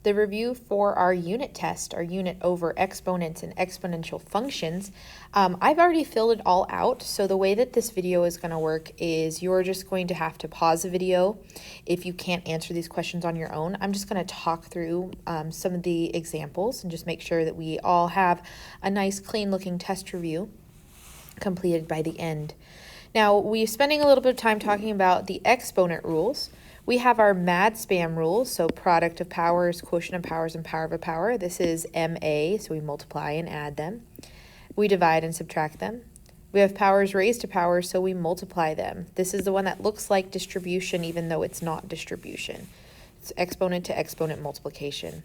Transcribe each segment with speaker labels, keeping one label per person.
Speaker 1: the review for our unit test, our unit over exponents and exponential functions, I've already filled it all out. So the way that this video is going to work is you're just going to have to pause the video if you can't answer these questions on your own. I'm just going to talk through some of the examples and just make sure that we all have a nice clean looking test review completed by the end. Now, we're spending a little bit of time talking about the exponent rules. We have our mad spam rules, so product of powers, quotient of powers, and power of a power. This is MA, so we multiply and add them. We divide and subtract them. We have powers raised to powers, so we multiply them. This is the one that looks like distribution even though it's not distribution. It's exponent to exponent multiplication.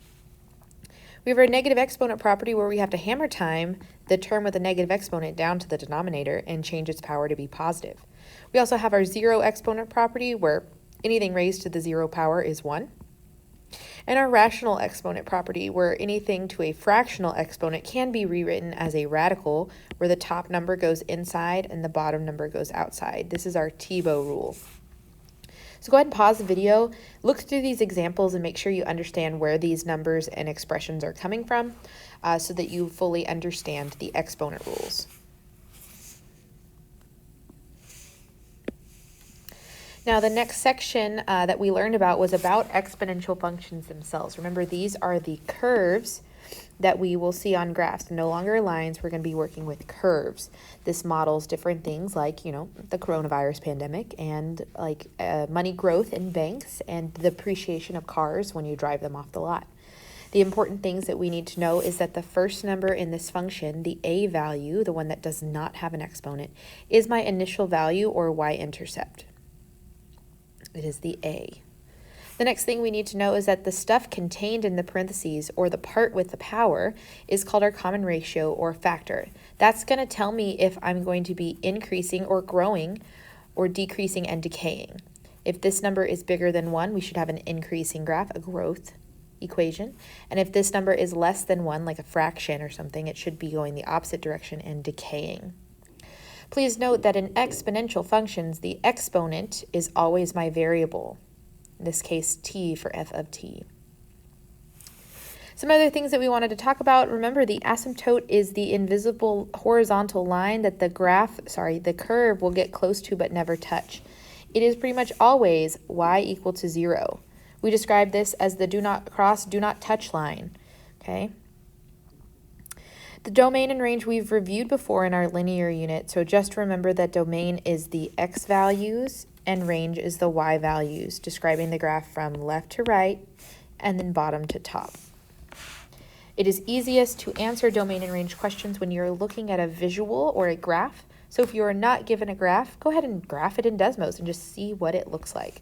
Speaker 1: We have our negative exponent property where we have to hammer time the term with a negative exponent down to the denominator and change its power to be positive. We also have our zero exponent property where anything raised to the zero power is 1. And our rational exponent property where anything to a fractional exponent can be rewritten as a radical where the top number goes inside and the bottom number goes outside. This is our Thibaut rule. So go ahead and pause the video, look through these examples and make sure you understand where these numbers and expressions are coming from so that you fully understand the exponent rules. Now, the next section that we learned about was about exponential functions themselves. Remember, these are the curves that we will see on graphs. No longer lines, we're going to be working with curves. This models different things like, the coronavirus pandemic and like money growth in banks and the depreciation of cars when you drive them off the lot. The important things that we need to know is that the first number in this function, the a value, the one that does not have an exponent, is my initial value or y-intercept. It is the a. The next thing we need to know is that the stuff contained in the parentheses or the part with the power is called our common ratio or factor. That's going to tell me if I'm going to be increasing or growing or decreasing and decaying. If this number is bigger than 1, we should have an increasing graph, a growth equation. And if this number is less than 1, like a fraction or something, it should be going the opposite direction and decaying. Please note that in exponential functions, the exponent is always my variable. In this case, t for f of t. Some other things that we wanted to talk about. Remember, the asymptote is the invisible horizontal line that the curve will get close to but never touch. It is pretty much always y equal to 0. We describe this as the do not cross, do not touch line. Okay. The domain and range we've reviewed before in our linear unit, so just remember that domain is the x values and range is the y values, describing the graph from left to right and then bottom to top. It is easiest to answer domain and range questions when you're looking at a visual or a graph. So if you are not given a graph, go ahead and graph it in Desmos and just see what it looks like.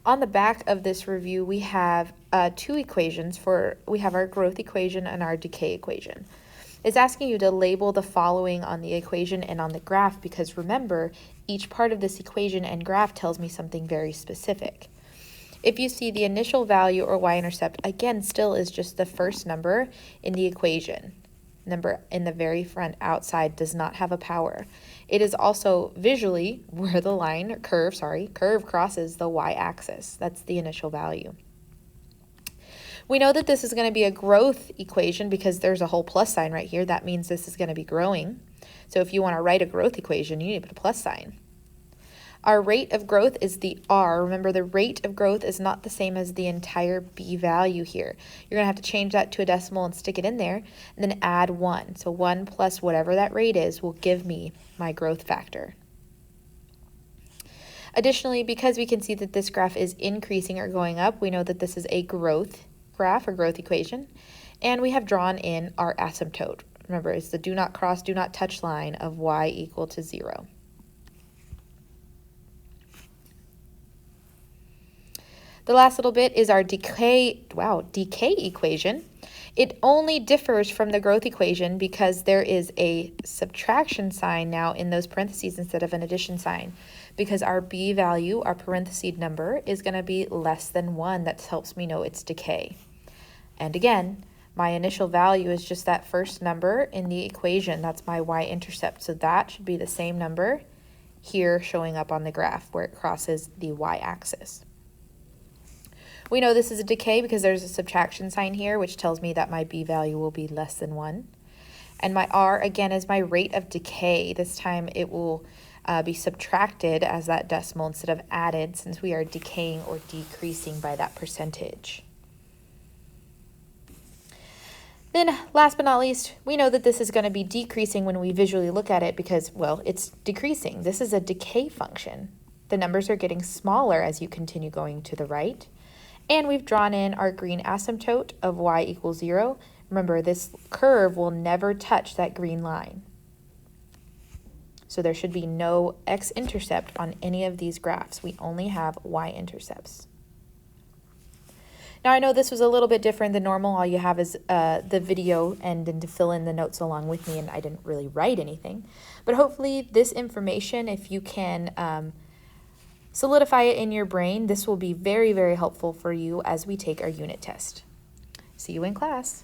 Speaker 1: On the back of this review, we have two equations we have our growth equation and our decay equation. It's asking you to label the following on the equation and on the graph because remember, each part of this equation and graph tells me something very specific. If you see the initial value or y-intercept, again, still is just the first number in the equation. Number in the very front outside does not have a power. It is also visually where the curve crosses the y-axis. That's the initial value. We know that this is going to be a growth equation because there's a whole plus sign right here. That means this is going to be growing. So if you want to write a growth equation, you need to put a plus sign. Our rate of growth is the r. Remember, the rate of growth is not the same as the entire b value here. You're going to have to change that to a decimal and stick it in there, and then add 1. So 1 plus whatever that rate is will give me my growth factor. Additionally, because we can see that this graph is increasing or going up, we know that this is a growth graph or growth equation, and we have drawn in our asymptote. Remember, it's the do not cross, do not touch line of y equal to 0. The last little bit is our decay equation. It only differs from the growth equation because there is a subtraction sign now in those parentheses instead of an addition sign. Because our b value, our parentheses number, is going to be less than 1. That helps me know it's decay. And again, my initial value is just that first number in the equation. That's my y-intercept. So that should be the same number here showing up on the graph where it crosses the y-axis. We know this is a decay because there's a subtraction sign here, which tells me that my b value will be less than 1. And my r, again, is my rate of decay. This time it will be subtracted as that decimal instead of added, since we are decaying or decreasing by that percentage. Then, last but not least, we know that this is going to be decreasing when we visually look at it because, well, it's decreasing. This is a decay function. The numbers are getting smaller as you continue going to the right. And we've drawn in our green asymptote of y equals 0. Remember, this curve will never touch that green line. So there should be no x-intercept on any of these graphs. We only have y-intercepts. Now I know this was a little bit different than normal. All you have is the video and then to fill in the notes along with me, and I didn't really write anything. But hopefully this information, if you can solidify it in your brain, this will be very, very helpful for you as we take our unit test. See you in class.